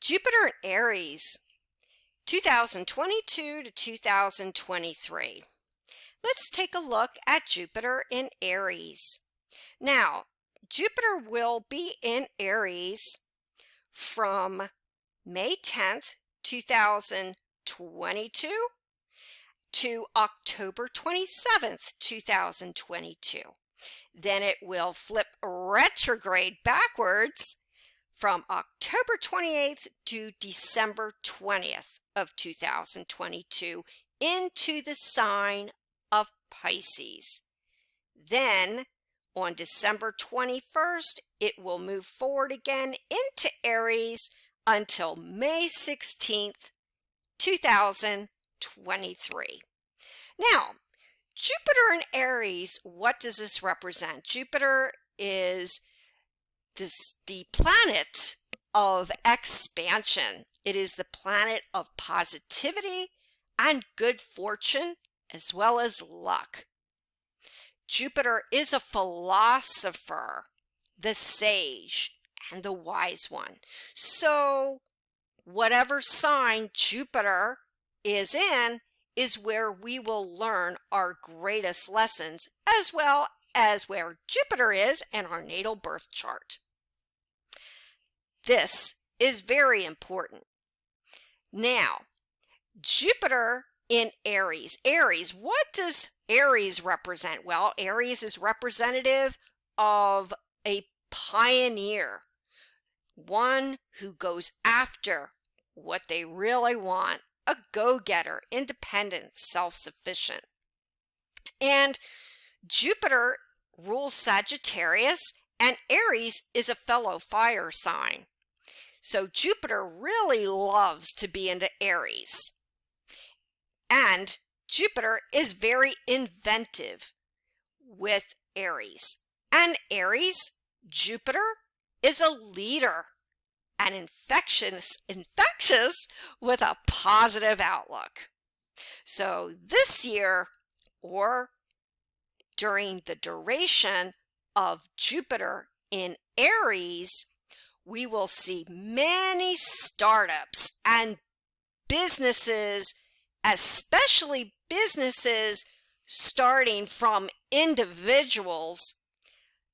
Jupiter in Aries, 2022 to 2023. Let's take a look at Jupiter in Aries. Now, Jupiter will be in Aries from May 10th, 2022 to October 27th, 2022. Then it will flip retrograde backwards from October 28th to December 20th of 2022 into the sign of Pisces. Then on December 21st, it will move forward again into Aries until May 16th, 2023. Now, Jupiter in Aries, what does this represent? Jupiter is the planet of expansion. It is the planet of positivity and good fortune, as well as luck. Jupiter is a philosopher, the sage, and the wise one. So whatever sign Jupiter is in is where we will learn our greatest lessons, as well as where Jupiter is in our natal birth chart. This is very important. Now, Jupiter in Aries. Aries, what does Aries represent? Well, Aries is representative of a pioneer, one who goes after what they really want, a go-getter, independent, self-sufficient. And Jupiter rules Sagittarius, and Aries is a fellow fire sign. So Jupiter really loves to be into Aries. And Jupiter is very inventive with Aries. And Aries, Jupiter, is a leader and infectious with a positive outlook. So this year, or during the duration of Jupiter in Aries, we will see many startups and businesses, especially businesses starting from individuals,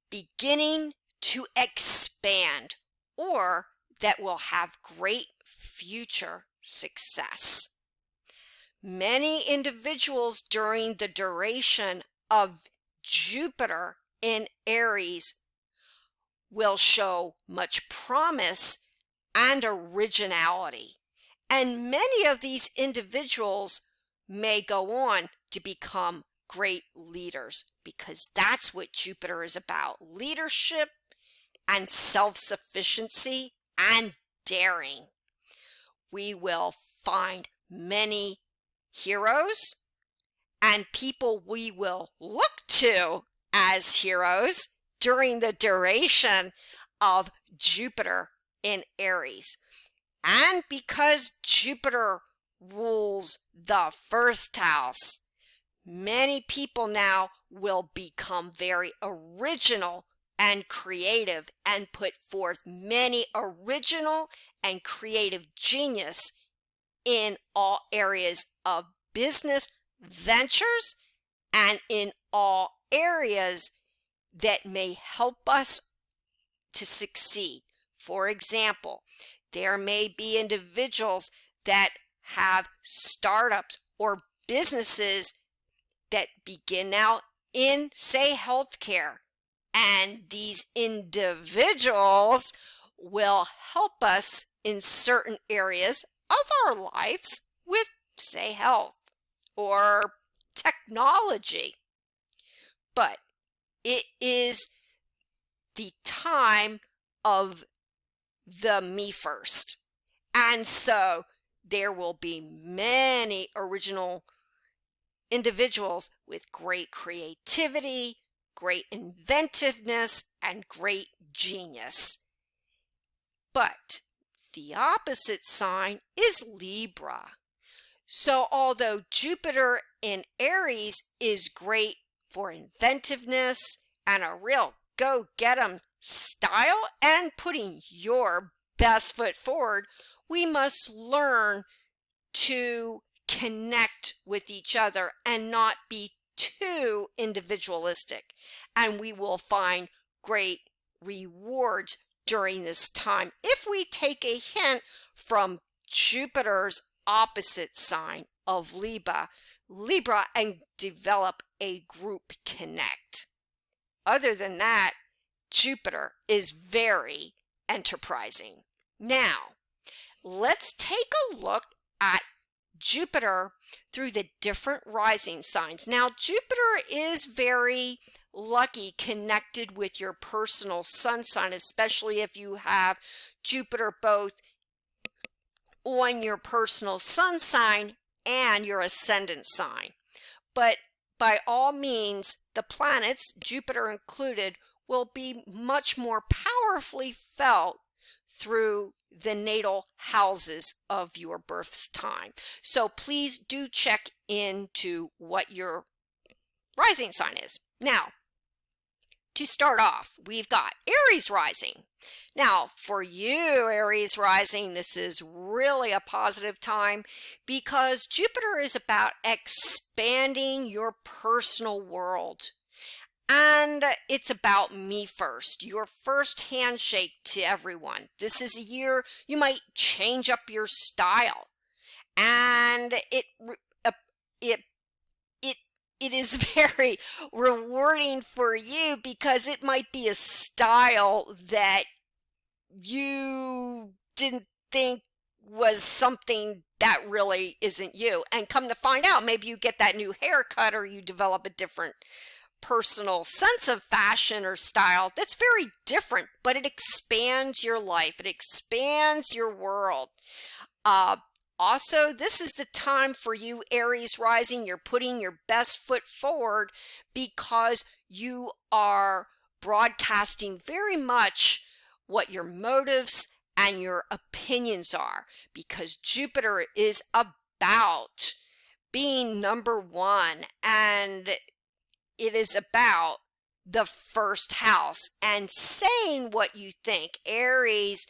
beginning to expand, or that will have great future success. Many individuals during the duration of Jupiter in Aries will show much promise and originality. And many of these individuals may go on to become great leaders, because that's what Jupiter is about: leadership and self-sufficiency and daring. We will find many heroes and people we will look to as heroes during the duration of Jupiter in Aries. And because Jupiter rules the first house, many people now will become very original and creative and put forth many original and creative genius in all areas of business ventures and in all areas that may help us to succeed. For example, there may be individuals that have startups or businesses that begin out in, say, healthcare. And these individuals will help us in certain areas of our lives with, say, health or technology. But it is the time of the me first. And so there will be many original individuals with great creativity, great inventiveness, and great genius. But the opposite sign is Libra. So although Jupiter in Aries is great for inventiveness and a real go-get-'em style and putting your best foot forward, we must learn to connect with each other and not be too individualistic. And we will find great rewards during this time if we take a hint from Jupiter's opposite sign of Libra, and develop a group connect. Other than that, Jupiter is very enterprising. Now, let's take a look at Jupiter through the different rising signs. Now, Jupiter is very lucky connected with your personal sun sign, especially if you have Jupiter both on your personal sun sign and your ascendant sign. But by all means, the planets, Jupiter included, will be much more powerfully felt through the natal houses of your birth time. So please do check into what your rising sign is. Now, to start off, we've got Aries rising. Now, for you, Aries rising, this is really a positive time because Jupiter is about expanding your personal world. And it's about me first, your first handshake to everyone. This is a year you might change up your style. And it is very rewarding for you because it might be a style that you didn't think was something that really isn't you. And come to find out, maybe you get that new haircut or you develop a different personal sense of fashion or style that's very different, but it expands your life. It expands your world. Also, this is the time for you, Aries rising. You're putting your best foot forward because you are broadcasting very much what your motives and your opinions are, because Jupiter is about being number one, and it is about the first house and saying what you think. Aries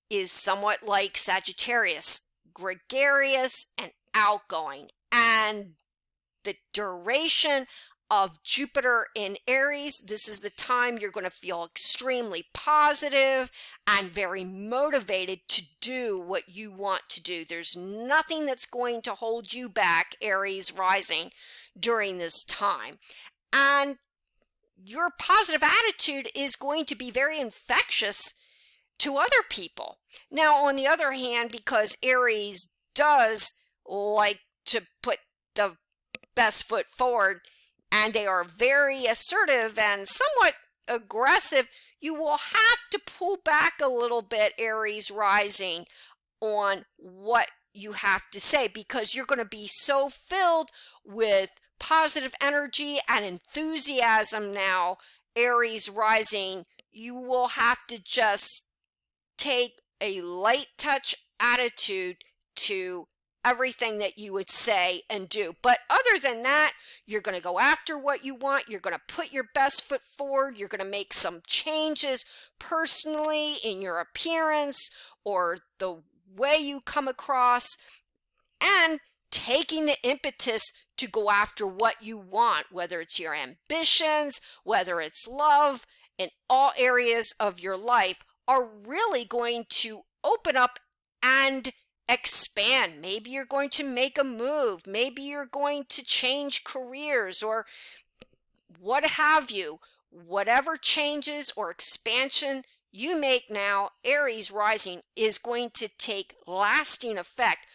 is somewhat like Sagittarius, gregarious and outgoing, and the duration of Jupiter in Aries, this is the time you're going to feel extremely positive and very motivated to do what you want to do. There's nothing that's going to hold you back, Aries rising, during this time. And your positive attitude is going to be very infectious to other people. Now, on the other hand, because Aries does like to put the best foot forward, and they are very assertive and somewhat aggressive, you will have to pull back a little bit, Aries rising, on what you have to say, because you're going to be so filled with positive energy and enthusiasm now, Aries rising. You will have to just take a light touch attitude to everything that you would say and do. But other than that, you're going to go after what you want. You're going to put your best foot forward. You're going to make some changes personally in your appearance or the way you come across, and taking the impetus to go after what you want, whether it's your ambitions, whether it's love, in all areas of your life are really going to open up and expand. Maybe you're going to make a move. Maybe you're going to change careers or what have you. Whatever changes or expansion you make now, Aries rising, is going to take lasting effect.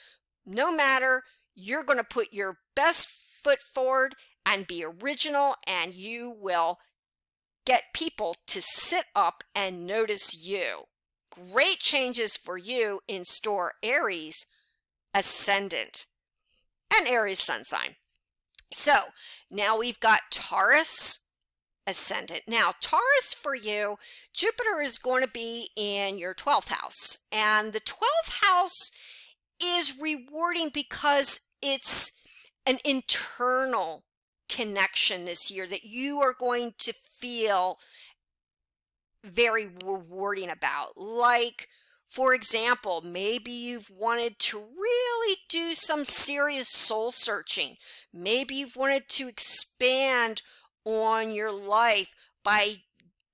No matter, you're going to put your best foot forward and be original, and you will get people to sit up and notice you. Great changes for you in store, Aries ascendant and Aries sun sign. So now we've got Taurus ascendant. Now, Taurus for you, Jupiter is going to be in your 12th house, and the 12th house is rewarding because it's an internal connection this year that you are going to feel very rewarding about, like For example, maybe you've wanted to really do some serious soul searching. Maybe you've wanted to expand on your life by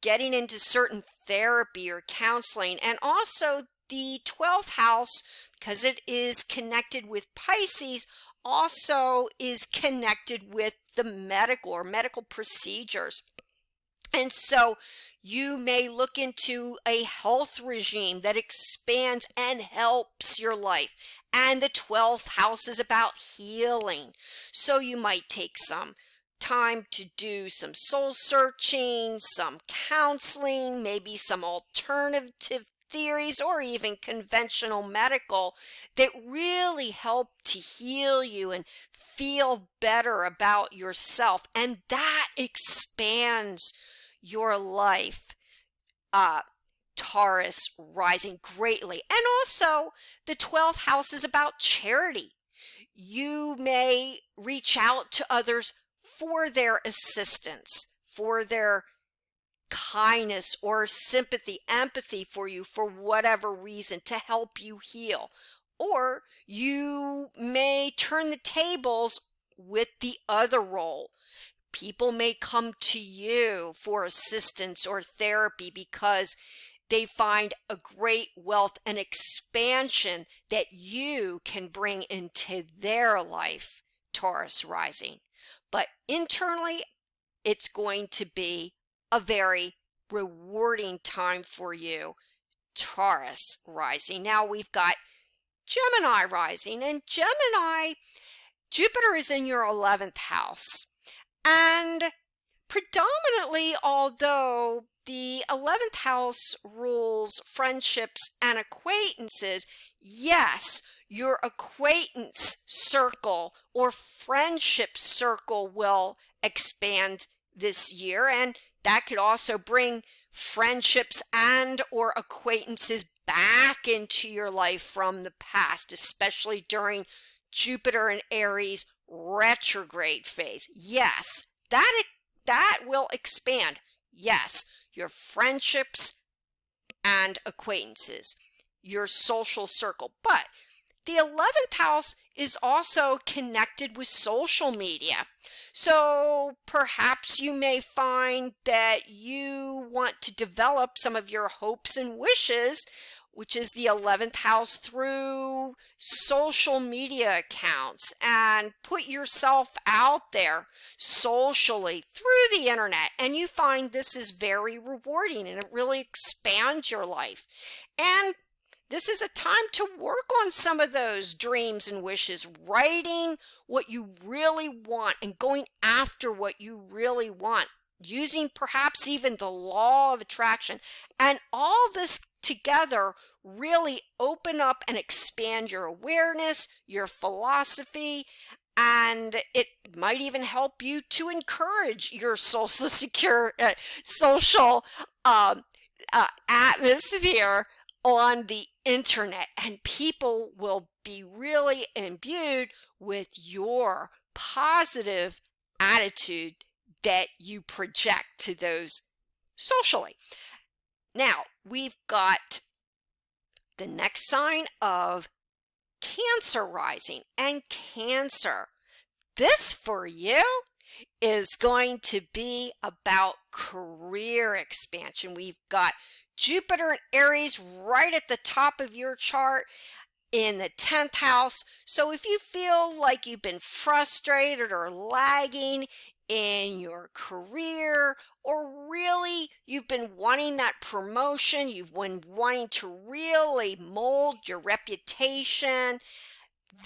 getting into certain therapy or counseling. And also the 12th house, because it is connected with Pisces, also is connected with the medical or medical procedures. And so you may look into a health regime that expands and helps your life. And the 12th house is about healing. So you might take some time to do some soul searching, some counseling, maybe some alternative theories, or even conventional medical that really help to heal you and feel better about yourself. And that expands your life, Taurus rising, greatly. And also the 12th house is about charity. You may reach out to others for their assistance, for their kindness or sympathy, empathy for you for whatever reason to help you heal. Or you may turn the tables with the other role. People may come to you for assistance or therapy because they find a great wealth and expansion that you can bring into their life, Taurus rising. But internally, it's going to be a very rewarding time for you, Taurus rising. Now we've got Gemini rising, and Gemini, Jupiter is in your 11th house. And predominantly, although the 11th house rules friendships and acquaintances, yes, your acquaintance circle or friendship circle will expand this year, and that could also bring friendships and or acquaintances back into your life from the past, especially during Jupiter and Aries retrograde phase. Yes, that will expand. Yes, your friendships and acquaintances, your social circle. But the 11th house is also connected with social media. So perhaps you may find that you want to develop some of your hopes and wishes, which is the 11th house, through social media accounts, and put yourself out there socially through the internet. And you find this is very rewarding and it really expands your life. And this is a time to work on some of those dreams and wishes, writing what you really want and going after what you really want, using perhaps even the law of attraction. And all this together really open up and expand your awareness, your philosophy, and it might even help you to encourage your social atmosphere on the internet, and people will be really imbued with your positive attitude that you project to those socially. Now, we've got the next sign of Cancer rising, and Cancer, this for you is going to be about career expansion. We've got Jupiter and Aries right at the top of your chart in the 10th house. So if you feel like you've been frustrated or lagging in your career, or really you've been wanting that promotion, you've been wanting to really mold your reputation,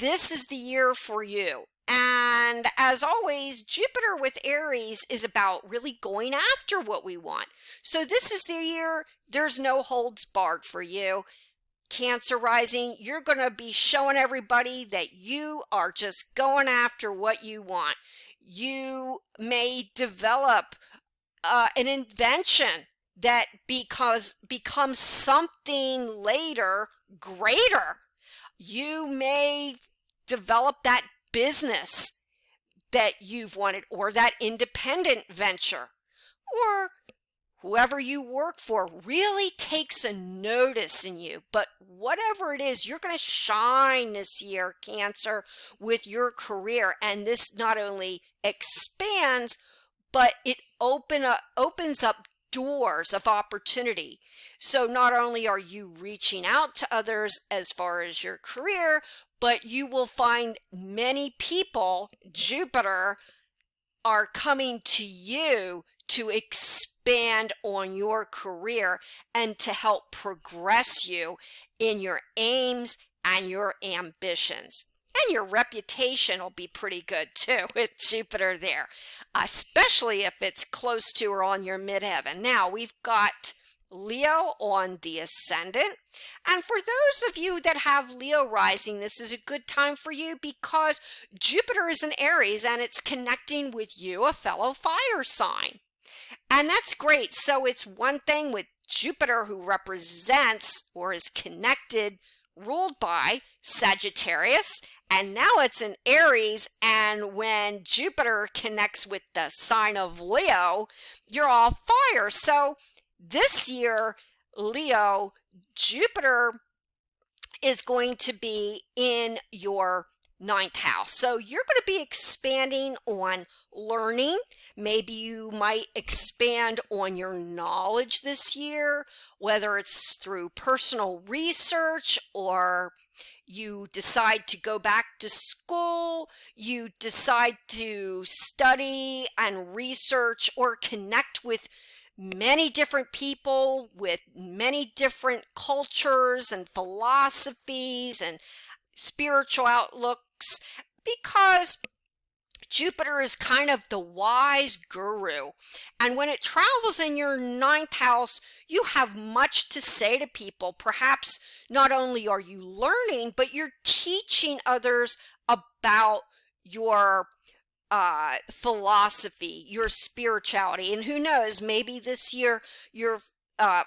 this is the year for you. And as always, Jupiter with Aries is about really going after what we want. So this is the year there's no holds barred for you. Cancer rising, you're going to be showing everybody that you are just going after what you want. You may develop an invention that becomes something later greater. You may develop that business that you've wanted, or that independent venture, or whoever you work for really takes a notice in you. But whatever it is, you're going to shine this year, Cancer, with your career. And this not only expands, but it opens up doors of opportunity. So not only are you reaching out to others as far as your career, but you will find many people, Jupiter, are coming to you to expand on your career and to help progress you in your aims and your ambitions. And your reputation will be pretty good too with Jupiter there, especially if it's close to or on your midheaven. Now we've got Leo on the ascendant. And for those of you that have Leo rising, this is a good time for you because Jupiter is in Aries and it's connecting with you, a fellow fire sign. And that's great. So it's one thing with Jupiter, who represents or is connected, ruled by Sagittarius, and now it's in Aries. And when Jupiter connects with the sign of Leo, you're all fire. So this year, Leo, Jupiter is going to be in your 9th house. So you're going to be expanding on learning. Maybe you might expand on your knowledge this year, whether it's through personal research or you decide to go back to school, you decide to study and research or connect with many different people with many different cultures and philosophies and spiritual outlooks, because Jupiter is kind of the wise guru. And when it travels in your 9th house, you have much to say to people. Perhaps not only are you learning, but you're teaching others about your philosophy, your spirituality. And who knows, maybe this year your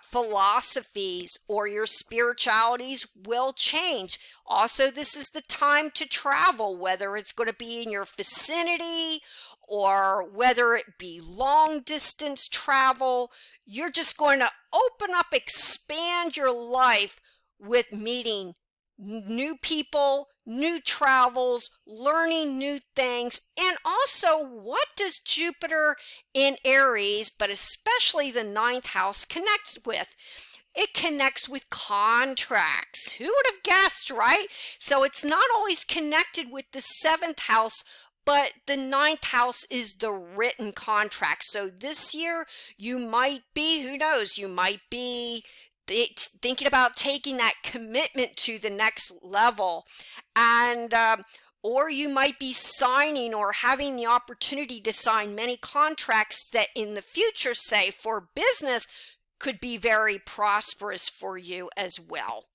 philosophies or your spiritualities will change. Also, this is the time to travel, whether it's going to be in your vicinity or whether it be long distance travel. You're just going to open up, expand your life with meeting new people, new travels, learning new things. And also, what does Jupiter in Aries, but especially the 9th house, connects with? It connects with contracts. Who would have guessed, right? So it's not always connected with the 7th house, but the 9th house is the written contract. So this year you might be, who knows, you might be thinking about taking that commitment to the next level, and or you might be signing or having the opportunity to sign many contracts that in the future, say for business, could be very prosperous for you as well.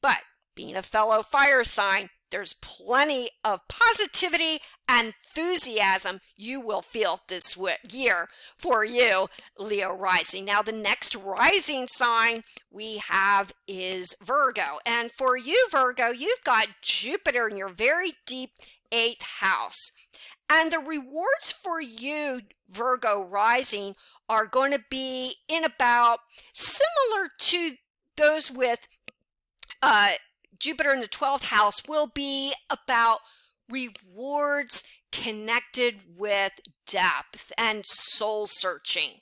But being a fellow fire sign, there's plenty of positivity and enthusiasm you will feel this year for you, Leo rising. Now, the next rising sign we have is Virgo. And for you, Virgo, you've got Jupiter in your very deep 8th house. And the rewards for you, Virgo rising, are going to be in about similar to those with Jupiter in the 12th house, will be about rewards connected with depth and soul searching.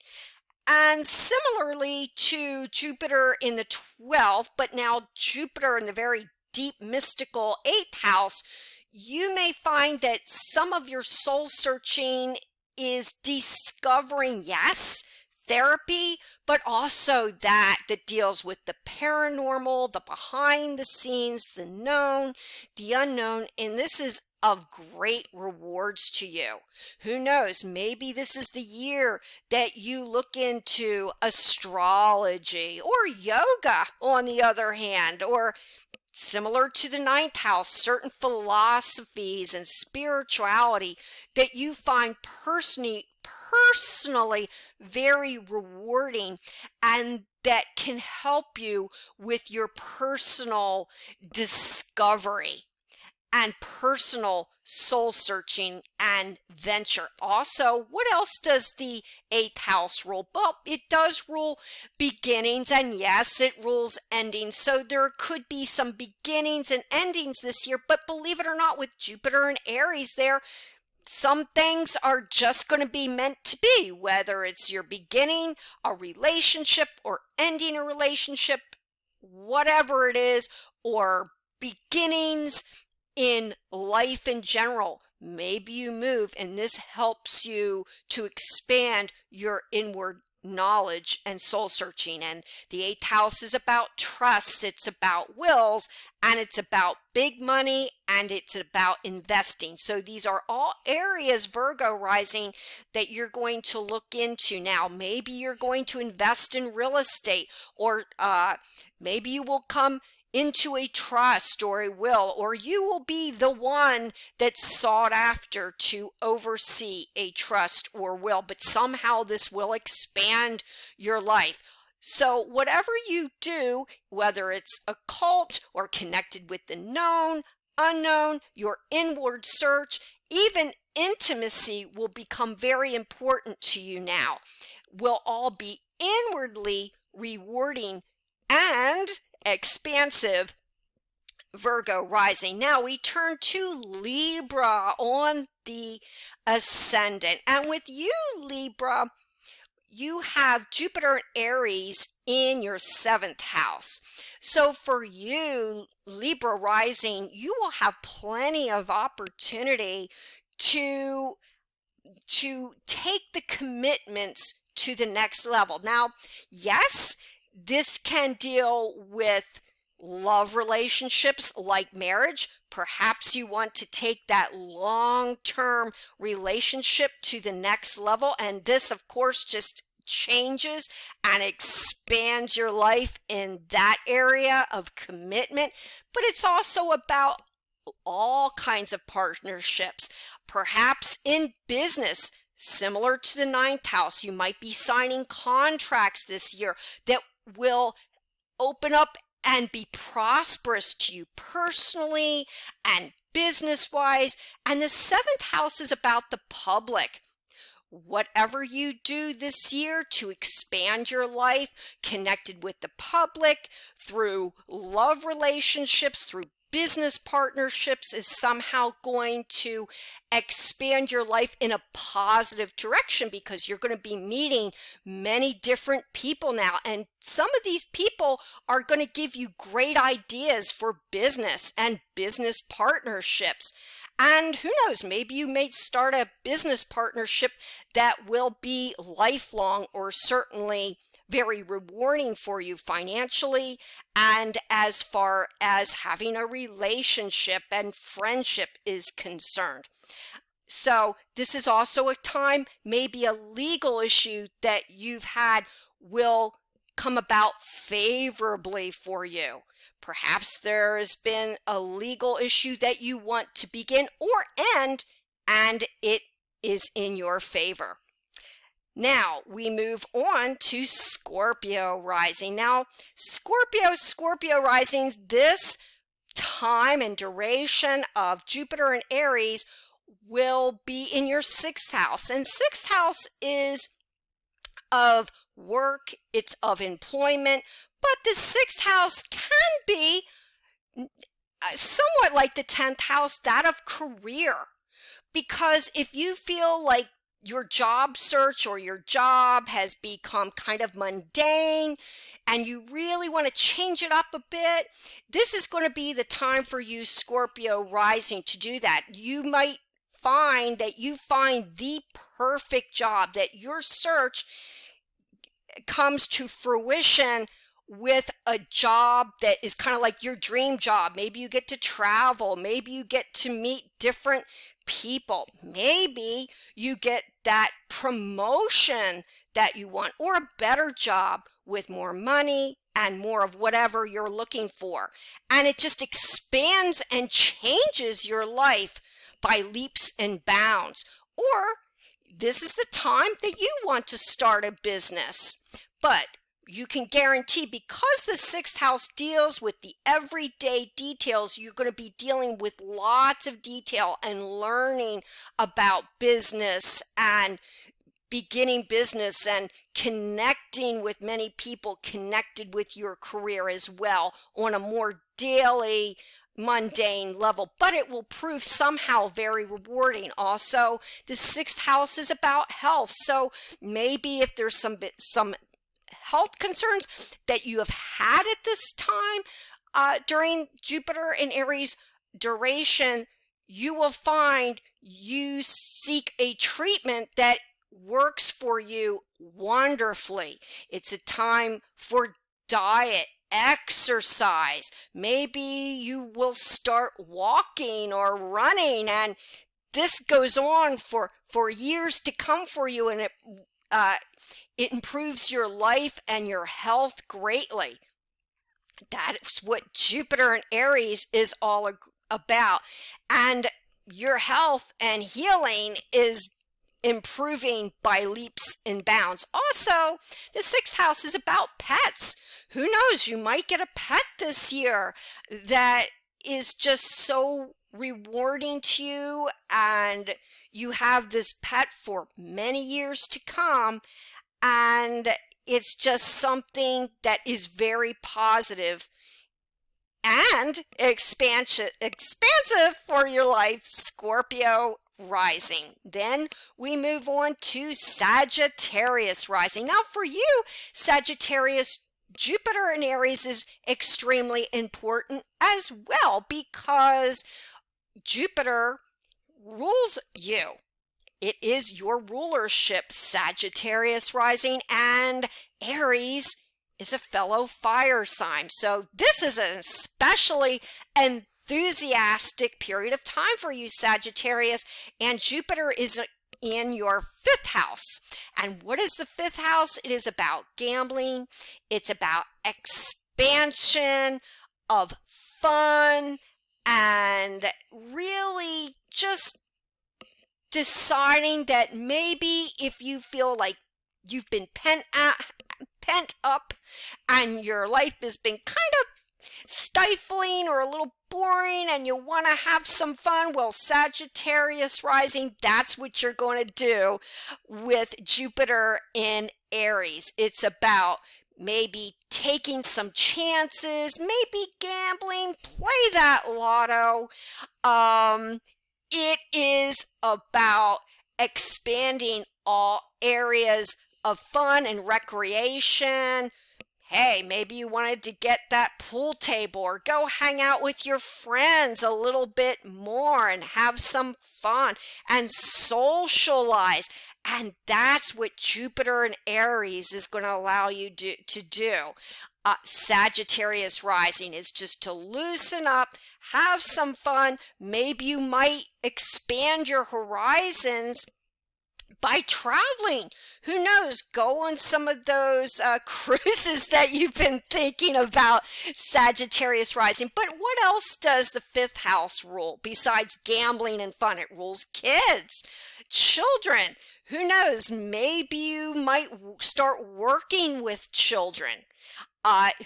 And similarly to Jupiter in the 12th, but now Jupiter in the very deep mystical 8th house, you may find that some of your soul searching is discovering, yes, therapy, but also that deals with the paranormal, the behind the scenes, the known, the unknown, and this is of great rewards to you. Who knows, maybe this is the year that you look into astrology or yoga, on the other hand, or similar to the 9th house, certain philosophies and spirituality that you find personally very rewarding and that can help you with your personal discovery. and personal soul searching and venture. Also, what else does the eighth house rule? Well, it does rule beginnings, and yes, it rules endings. So there could be some beginnings and endings this year, but believe it or not, with Jupiter and Aries there, some things are just going to be meant to be, whether it's your beginning a relationship or ending a relationship, whatever it is, or beginnings in life in general. Maybe you move and this helps you to expand your inward knowledge and soul searching. And the eighth house is about trusts, it's about wills, and it's about big money, and it's about investing. So these are all areas, Virgo rising, that you're going to look into. Now, maybe you're going to invest in real estate, or maybe you will come into a trust or a will, or you will be the one that's sought after to oversee a trust or will, but somehow this will expand your life. So whatever you do, whether it's occult or connected with the known, unknown, your inward search, even intimacy will become very important to you now, will all be inwardly rewarding and expansive, Virgo rising. Now we turn to Libra on the ascendant. And with you, Libra, you have Jupiter and Aries in your seventh house. So for you, Libra rising, you will have plenty of opportunity to take the commitments to the next level. Now, yes, this can deal with love relationships like marriage. Perhaps you want to take that long-term relationship to the next level. And this, of course, just changes and expands your life in that area of commitment. But it's also about all kinds of partnerships. Perhaps in business, similar to the ninth house, you might be signing contracts this year that will open up and be prosperous to you personally and business-wise. And the seventh house is about the public. Whatever you do this year to expand your life, connected with the public, through love relationships, through business partnerships, is somehow going to expand your life in a positive direction, because you're going to be meeting many different people now. And some of these people are going to give you great ideas for business and business partnerships. And who knows, maybe you may start a business partnership that will be lifelong, or certainly very rewarding for you financially, and as far as having a relationship and friendship is concerned. So this is also a time, maybe a legal issue that you've had will come about favorably for you. Perhaps there has been a legal issue that you want to begin or end, and it is in your favor. Now we move on to Scorpio rising. Now, Scorpio rising, this time and duration of Jupiter and Aries will be in your sixth house. And sixth house is of work, it's of employment, but the sixth house can be somewhat like the 10th house, that of career. Because if you feel like your job search or your job has become kind of mundane and you really want to change it up a bit, this is going to be the time for you, Scorpio rising, to do that. You might find that you find the perfect job, that your search comes to fruition with a job that is kind of like your dream job. Maybe you get to travel, maybe you get to meet different people, maybe you get that promotion that you want, or a better job with more money and more of whatever you're looking for. And it just expands and changes your life by leaps and bounds. Or this is the time that you want to start a business, but you can guarantee, because the sixth house deals with the everyday details, you're going to be dealing with lots of detail and learning about business and beginning business and connecting with many people connected with your career as well on a more daily, mundane level, but it will prove somehow very rewarding. Also, the sixth house is about health, so maybe if there's some health concerns that you have had at this time during Jupiter and Aries duration, you will find you seek a treatment that works for you wonderfully. It's a time for diet, exercise. Maybe you will start walking or running, and this goes on for years to come for you, and it improves your life and your health greatly. That's what Jupiter and Aries is all about. And your health and healing is improving by leaps and bounds. Also, the sixth house is about pets. Who knows? You might get a pet this year that is just so rewarding to you, and you have this pet for many years to come, and it's just something that is very positive and expansive for your life, Scorpio rising. Then we move on to Sagittarius rising. Now for you, Sagittarius, Jupiter in Aries is extremely important as well, because Jupiter rules you. It is your rulership, Sagittarius rising, and Aries is a fellow fire sign. So this is an especially enthusiastic period of time for you, Sagittarius, and Jupiter is in your fifth house. And what is the fifth house? It is about gambling. It's about expansion of fun and really just deciding that maybe if you feel like you've been pent up and your life has been kind of stifling or a little boring and you want to have some fun, well, Sagittarius rising, that's what you're going to do with Jupiter in Aries. It's about maybe taking some chances, maybe gambling, play that lotto. It is about expanding all areas of fun and recreation. Hey, maybe you wanted to get that pool table or go hang out with your friends a little bit more and have some fun and socialize. And that's what Jupiter and Aries is going to allow you to do. Sagittarius rising is just to loosen up, have some fun. Maybe you might expand your horizons by traveling. Who knows? Go on some of those cruises that you've been thinking about, Sagittarius rising. But what else does the fifth house rule besides gambling and fun? It rules kids, children. Who knows? Maybe you might start working with children.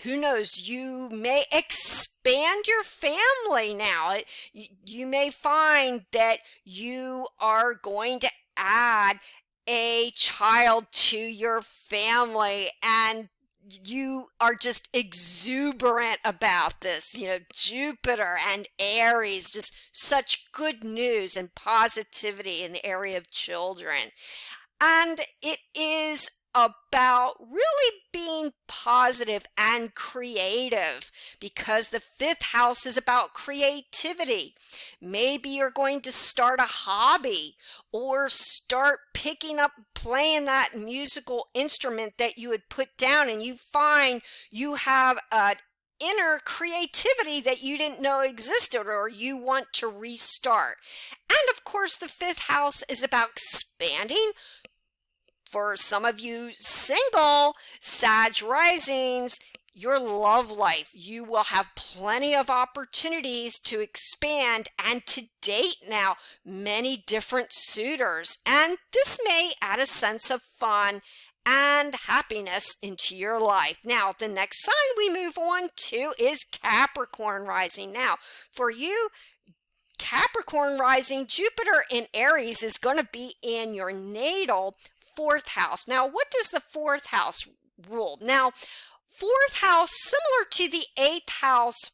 Who knows? You may expand your family now. You may find that you are going to add a child to your family, and you are just exuberant about this. You know, Jupiter and Aries, just such good news and positivity in the area of children. And it is about really being positive and creative, because the fifth house is about creativity. Maybe you're going to start a hobby or start picking up playing that musical instrument that you had put down, and you find you have an inner creativity that you didn't know existed, or you want to restart. And of course, the fifth house is about expanding. For some of you single Sag risings, your love life, you will have plenty of opportunities to expand and to date now many different suitors. And this may add a sense of fun and happiness into your life. Now, the next sign we move on to is Capricorn rising. Now, for you, Capricorn rising, Jupiter in Aries is going to be in your natal fourth house. Now, what does the fourth house rule? Now, fourth house, similar to the eighth house,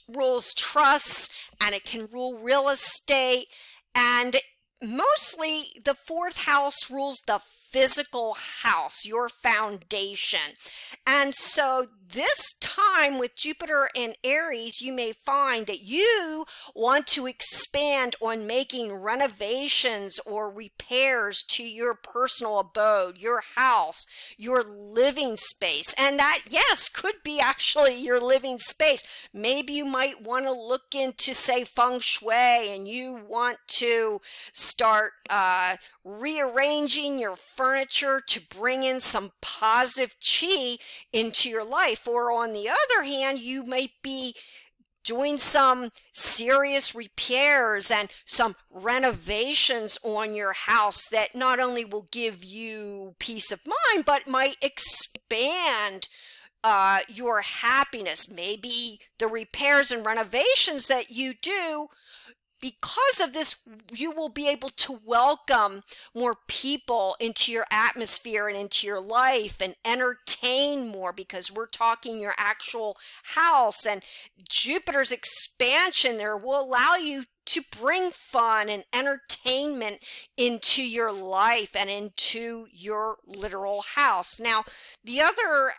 rules trusts, and it can rule real estate, and mostly the fourth house rules the physical house, your foundation. And so this time with Jupiter in Aries, you may find that you want to expand on making renovations or repairs to your personal abode, your house, your living space. And that, yes, could be actually your living space. Maybe you might want to look into, say, feng shui, and you want to start rearranging your furniture to bring in some positive chi into your life. Or on the other hand, you might be doing some serious repairs and some renovations on your house that not only will give you peace of mind, but might expand your happiness. Maybe the repairs and renovations that you do, because of this, you will be able to welcome more people into your atmosphere and into your life and entertain more, because we're talking your actual house, and Jupiter's expansion there will allow you to bring fun and entertainment into your life and into your literal house. Now, the other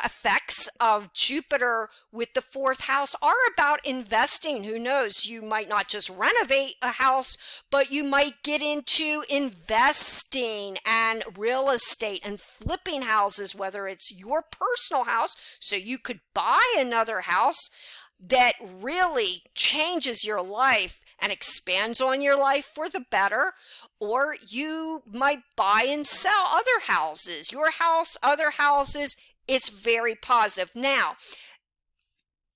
effects of Jupiter with the fourth house are about investing. Who knows? You might not just renovate a house, but you might get into investing and real estate and flipping houses, whether it's your personal house, so you could buy another house that really changes your life and expands on your life for the better, or you might buy and sell other houses, your house, other houses. It's very positive. Now,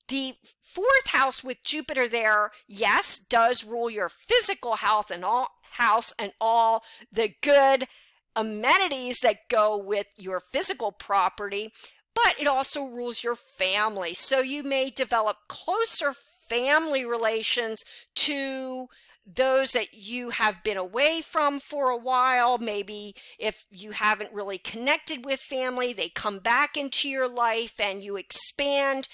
the fourth house with Jupiter there, yes, does rule your physical health and all the good amenities that go with your physical property, but it also rules your family. So you may develop closer family relations to those that you have been away from for a while. Maybe if you haven't really connected with family, they come back into your life and you expand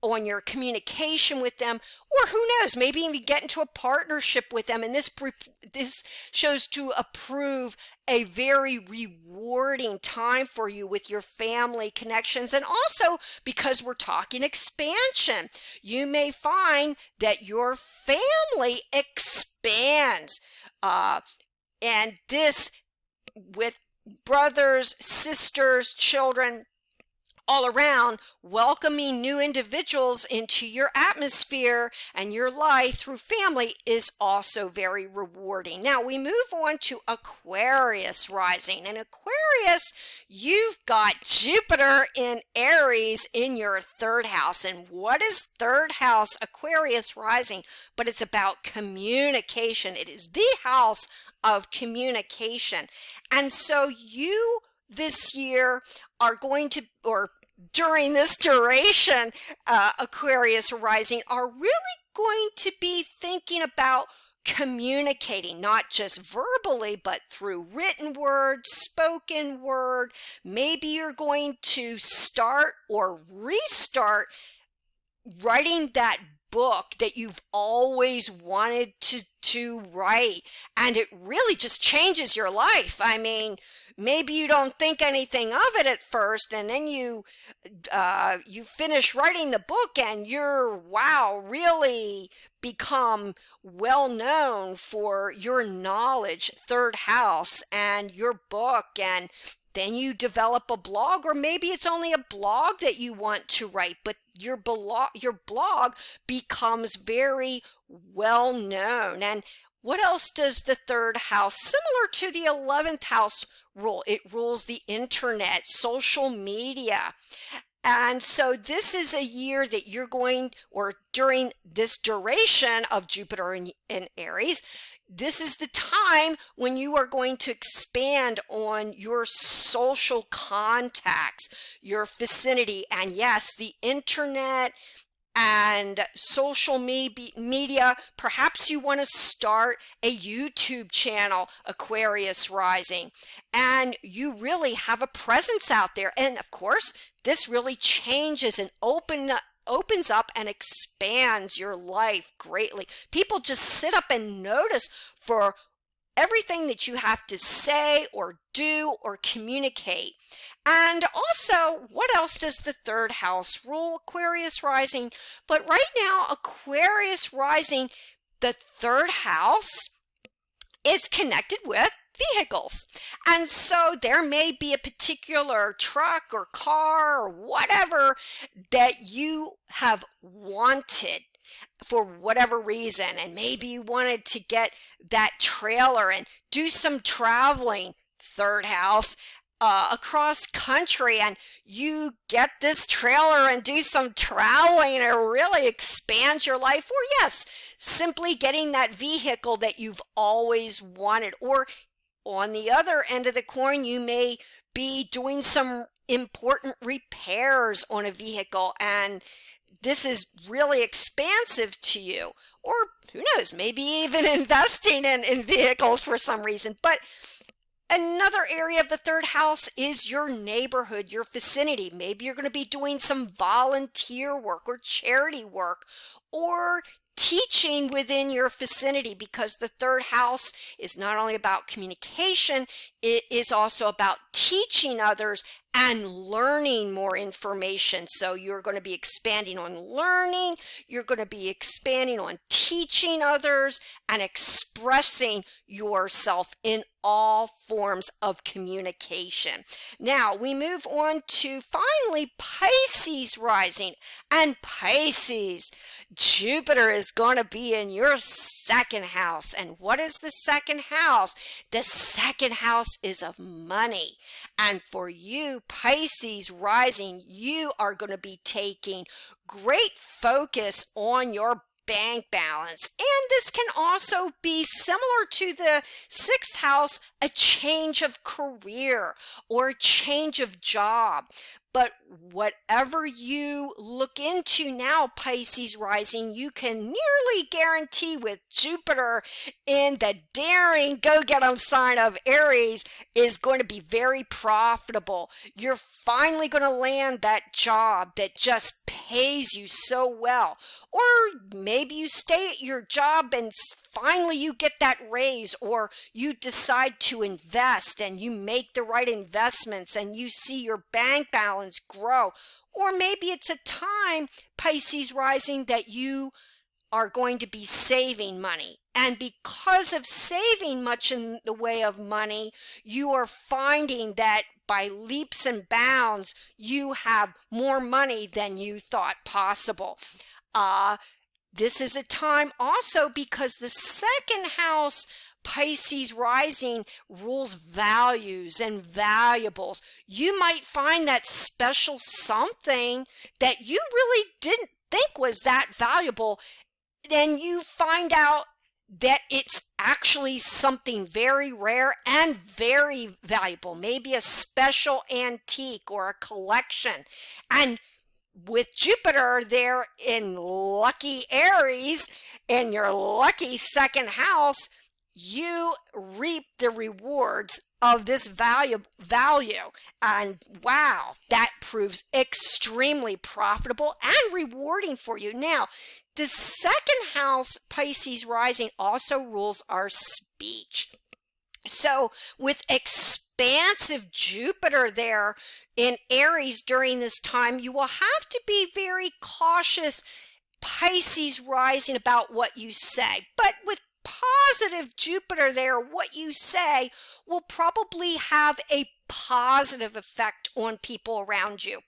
on your communication with them, or who knows, maybe even get into a partnership with them. And this shows to approve a very rewarding time for you with your family connections. And also, because we're talking expansion, you may find that your family expands, and this with brothers, sisters, children, all around, welcoming new individuals into your atmosphere and your life through family is also very rewarding. Now we move on to Aquarius rising. And Aquarius, you've got Jupiter in Aries in your third house. And what is third house Aquarius rising? But it's about communication. It is the house of communication. And so you this year are going to, or during this duration, Aquarius rising, are really going to be thinking about communicating, not just verbally, but through written word, spoken word. Maybe you're going to start or restart writing that book that you've always wanted to write, and it really just changes your life. I mean, maybe you don't think anything of it at first, and then you finish writing the book and you're, wow, really become well known for your knowledge, third house, and your book. And then you develop a blog, or maybe it's only a blog that you want to write, but your blog becomes very well known. And what else does the third house, similar to the 11th house, rule? It rules the internet, social media. And so this is a year that you're going, or during this duration of Jupiter in Aries, this is the time when you are going to expand on your social contacts, your vicinity, and yes, the internet and social media. Perhaps you want to start a YouTube channel, Aquarius rising, and you really have a presence out there. And of course, this really changes and opens up and expands your life greatly. People just sit up and notice for everything that you have to say or do or communicate. And also, what else does the third house rule? Aquarius rising. But right now, Aquarius rising, the third house is connected with vehicles. And so there may be a particular truck or car or whatever that you have wanted for whatever reason, and maybe you wanted to get that trailer and do some traveling, third house, across country, and you get this trailer and do some traveling, and it really expands your life. Or yes, simply getting that vehicle that you've always wanted. Or on the other end of the coin, you may be doing some important repairs on a vehicle, and this is really expansive to you. Or who knows, maybe even investing in vehicles for some reason. But another area of the third house is your neighborhood, your vicinity. Maybe you're going to be doing some volunteer work or charity work or teaching within your vicinity, because the third house is not only about communication, it is also about teaching others and learning more information. So you're going to be expanding on learning, you're going to be expanding on teaching others and expressing yourself in all forms of communication. Now we move on to finally Pisces rising. And Pisces, Jupiter is going to be in your second house. And what is the second house? The second house is of money. And for you, Pisces rising, you are going to be taking great focus on your bank balance. And this can also be similar to the sixth house, a change of career or a change of job. But whatever you look into now, Pisces rising, you can nearly guarantee with Jupiter in the daring go-get-'em sign of Aries is going to be very profitable. You're finally going to land that job that just pays you so well. Or maybe you stay at your job and finally you get that raise, or you decide to invest and you make the right investments and you see your bank balance grow. Or maybe it's a time, Pisces rising, that you are going to be saving money. And because of saving much in the way of money, you are finding that by leaps and bounds, you have more money than you thought possible. This is a time also because the second house, Pisces rising, rules values and valuables. You might find that special something that you really didn't think was that valuable. Then you find out that it's actually something very rare and very valuable, maybe a special antique or a collection. And with Jupiter there in lucky Aries, in your lucky second house, you reap the rewards of this value. And wow, that proves extremely profitable and rewarding for you. Now, the second house, Pisces rising, also rules our speech. So with expansive Jupiter there in Aries during this time, you will have to be very cautious, Pisces rising, about what you say. But with positive Jupiter there, what you say will probably have a positive effect on people around you.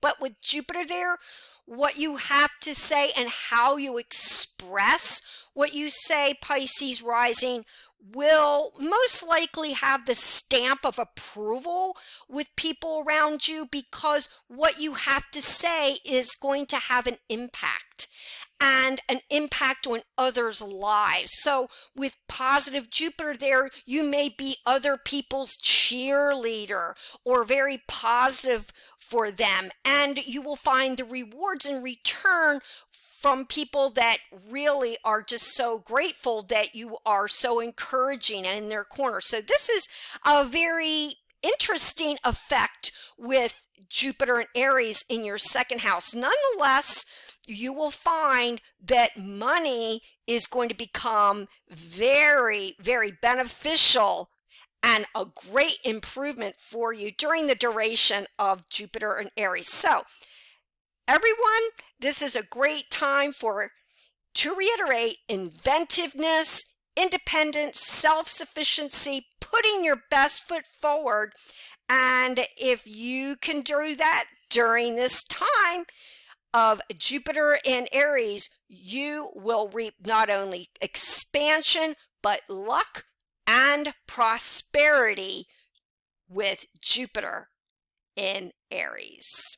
But with Jupiter there, what you have to say and how you express what you say, Pisces rising, will most likely have the stamp of approval with people around you, because what you have to say is going to have an impact. and an impact on others' lives. So with positive Jupiter there, you may be other people's cheerleader or very positive for them, and you will find the rewards in return from people that really are just so grateful that you are so encouraging and in their corner. So this is a very interesting effect with Jupiter and Aries in your second house. Nonetheless, you will find that money is going to become very, very beneficial and a great improvement for you during the duration of Jupiter and Aries. So, everyone, this is a great time to reiterate, inventiveness, independence, self-sufficiency, putting your best foot forward. And if you can do that during this time of Jupiter and Aries, you will reap not only expansion, but luck and prosperity with Jupiter in Aries.